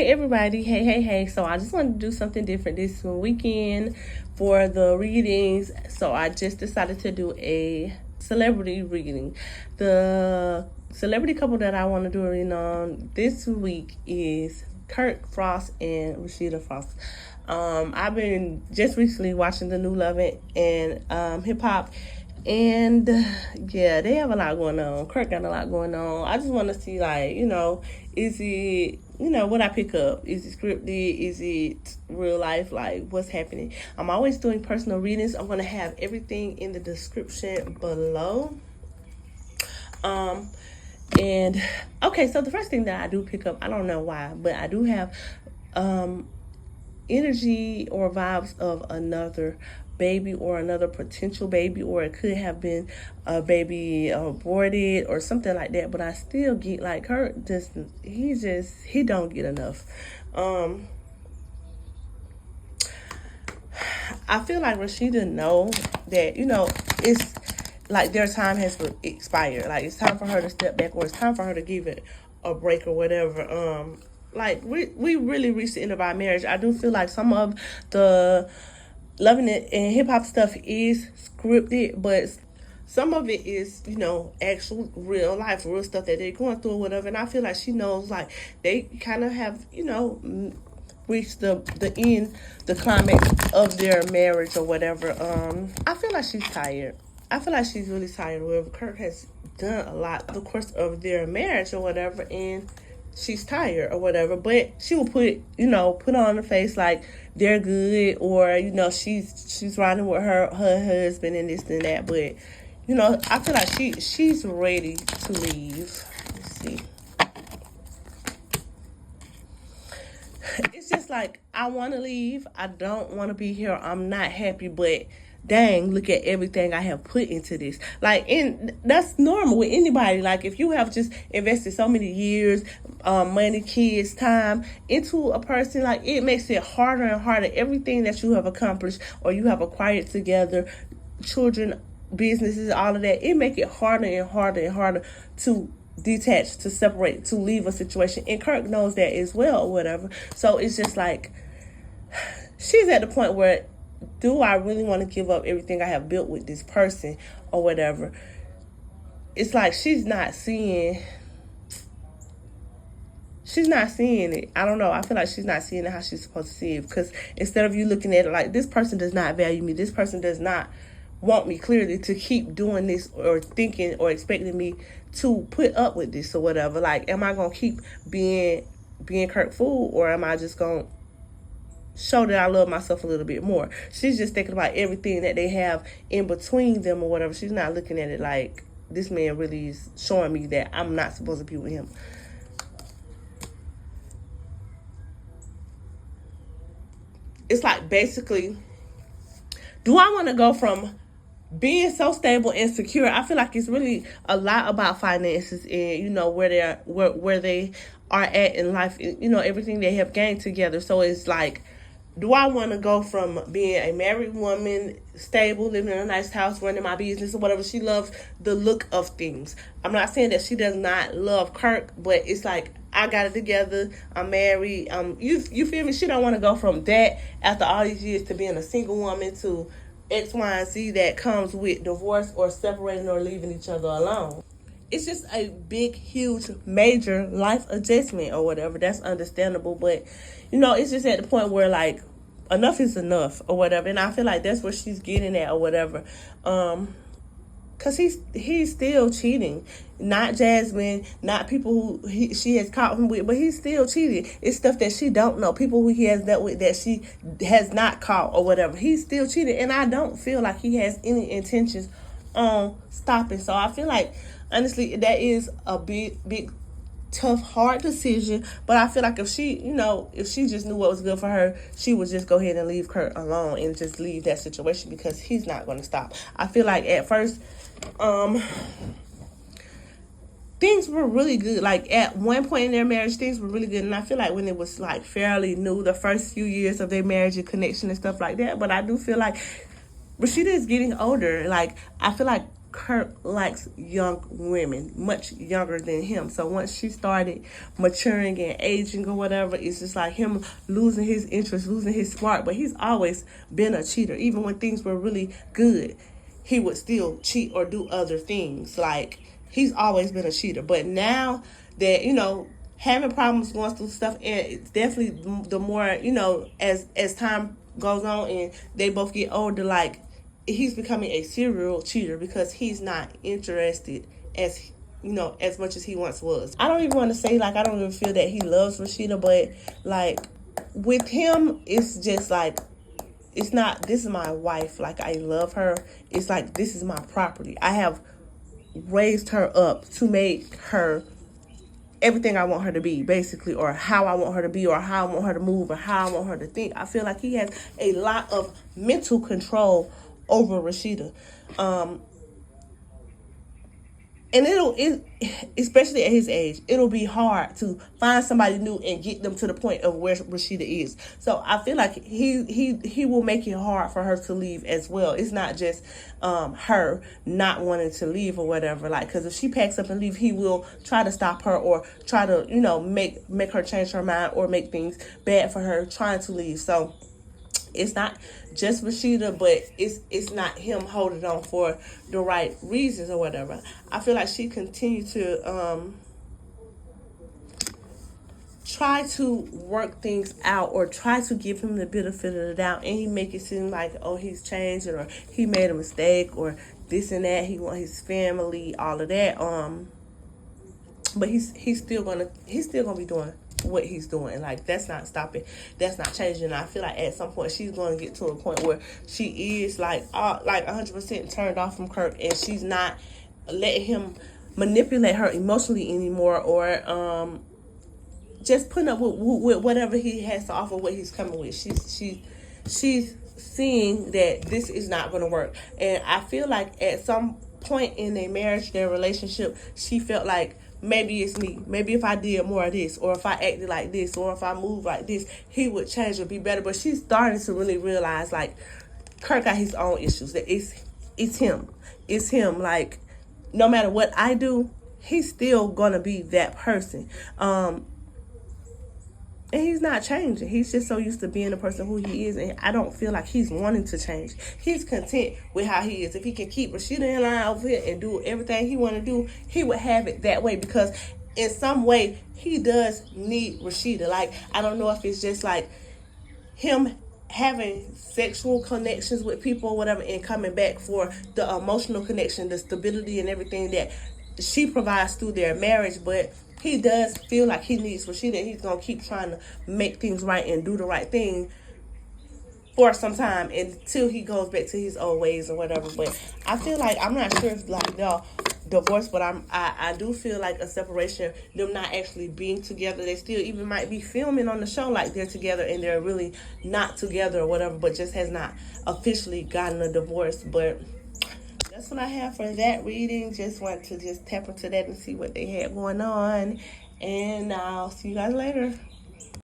Hey everybody, hey. So I just wanted to do something different this weekend for the readings. So I just decided to do a celebrity reading. The celebrity couple that I want to do a reading on this week is Kirk Frost and Rasheeda Frost. I've been just recently watching the new Love and Hip Hop. And yeah, they have a lot going on. Kirk got a lot going on. I just want to see, like, is it, what I pick up? Is it scripted? Is it real life? Like, what's happening? I'm always doing personal readings. I'm going to have everything in the description below. And okay, so the first thing that I do pick up, I don't know why, but I do have energy or vibes of another baby or another potential baby, or it could have been a baby aborted or something like that. But I still get like her, he don't get enough. I feel like Rasheeda know that, it's like their time has expired. Like, it's time for her to step back, or it's time for her to give it a break or whatever. Like, we really reached the end of our marriage. I do feel like some of the loving it and hip hop stuff is scripted, but some of it is, actual real life, real stuff that they're going through or whatever. And I feel like she knows, like, they kind of have, reached the end, the climax of their marriage or whatever. I feel like she's tired. I feel like she's really tired. Whatever, Kirk has done a lot the course of their marriage or whatever, and she's tired or whatever, but she will put on the face like they're good, or she's riding with her husband and this and that. But I feel like she's ready to leave. Let's see. It's just like, I want to leave. I don't want to be here. I'm not happy, but dang, look at everything I have put into this. Like, and that's normal with anybody. Like, if you have just invested so many years, money, kids, time into a person, like, it makes it harder and harder. Everything that you have accomplished or you have acquired together, children, businesses, all of that, it make it harder and harder and harder to detach, to separate, to leave a situation. And Kirk knows that as well or whatever. So it's just like, she's at the point where, do I really want to give up everything I have built with this person or whatever? It's like she's not seeing it. I don't know. I feel like she's not seeing it how she's supposed to see it, because instead of you looking at it like, this person does not value me, this person does not want me clearly to keep doing this, or thinking or expecting me to put up with this or whatever. Like, am I going to keep being Kirk fool, or am I just going to show that I love myself a little bit more? She's just thinking about everything that they have in between them or whatever. She's not looking at it like, this man really is showing me that I'm not supposed to be with him. It's like, basically, do I want to go from being so stable and secure? I feel like it's really a lot about finances and, where they are at in life, everything they have gained together. So it's like, do I want to go from being a married woman, stable, living in a nice house, running my business or whatever? She loves the look of things. I'm not saying that she does not love Kirk, but it's like, I got it together, I'm married. You feel me? She don't want to go from that after all these years to being a single woman to X, Y, and Z that comes with divorce or separating or leaving each other alone. It's just a big, huge, major life adjustment or whatever. That's understandable. But, it's just at the point where, like, enough is enough or whatever. And I feel like that's what she's getting at or whatever. Because he's still cheating. Not Jasmine, not people who she has caught him with, but he's still cheating. It's stuff that she don't know. People who he has dealt with that she has not caught or whatever. He's still cheating. And I don't feel like he has any intentions on stopping. So I feel like, honestly, that is a big, tough, hard decision. But I feel like if she just knew what was good for her, she would just go ahead and leave Kurt alone and just leave that situation, because he's not going to stop. I feel like at first, things were really good. Like, at one point in their marriage, things were really good. And I feel like when it was like fairly new, the first few years of their marriage and connection and stuff like that. But I do feel like Rasheeda is getting older. Like, I feel like Kirk likes young women, much younger than him. So once she started maturing and aging or whatever, it's just like him losing his interest, losing his spark. But he's always been a cheater. Even when things were really good, he would still cheat or do other things. Like, he's always been a cheater. But now that, having problems going through stuff, and it's definitely the more, as time goes on and they both get older, like, he's becoming a serial cheater because he's not interested as much as he once was. I don't even want to say, like, I don't even feel that he loves Rasheeda, but like with him, it's just like, it's not, this is my wife, like, I love her. It's like, this is my property. I have raised her up to make her everything I want her to be, basically, or how I want her to be, or how I want her to move, or how I want her to think. I feel like he has a lot of mental control over Rasheeda. And especially at his age, it'll be hard to find somebody new and get them to the point of where Rasheeda is. So I feel like he will make it hard for her to leave as well. It's not just her not wanting to leave or whatever. Like, because if she packs up and leave, he will try to stop her or try to make her change her mind or make things bad for her trying to leave. So it's not just Rasheeda, but it's not him holding on for the right reasons or whatever. I feel like she continued to try to work things out or try to give him the benefit of the doubt, and he make it seem like, oh, he's changed, or he made a mistake, or this and that. He want his family, all of that. But he's still gonna be doing what he's doing. Like, that's not stopping, that's not changing. I feel like at some point she's going to get to a point where she is like 100% turned off from Kirk, and she's not letting him manipulate her emotionally anymore, or just putting up with whatever he has to offer, what he's coming with. She's seeing that this is not going to work, and I feel like at some point in their marriage, their relationship, she felt like, maybe it's me. Maybe if I did more of this, or if I acted like this, or if I moved like this, he would change or be better. But she's starting to really realize, like, Kirk got his own issues. That it's him. It's him. Like, no matter what I do, he's still gonna be that person. And he's not changing. He's just so used to being the person who he is, and I don't feel like he's wanting to change. He's content with how he is. If he can keep Rasheeda in line over here and do everything he want to do, he would have it that way, because in some way he does need Rasheeda. Like, I don't know if it's just like him having sexual connections with people or whatever, and coming back for the emotional connection, the stability and everything that she provides through their marriage. But he does feel like he needs Rasheeda, and he's going to keep trying to make things right and do the right thing for some time until he goes back to his old ways or whatever. But I feel like, I'm not sure if like they'll divorce, but I do feel like a separation, them not actually being together. They still even might be filming on the show like they're together, and they're really not together or whatever, but just has not officially gotten a divorce. But that's what I have for that reading. Just want to tap into that and see what they had going on. And I'll see you guys later.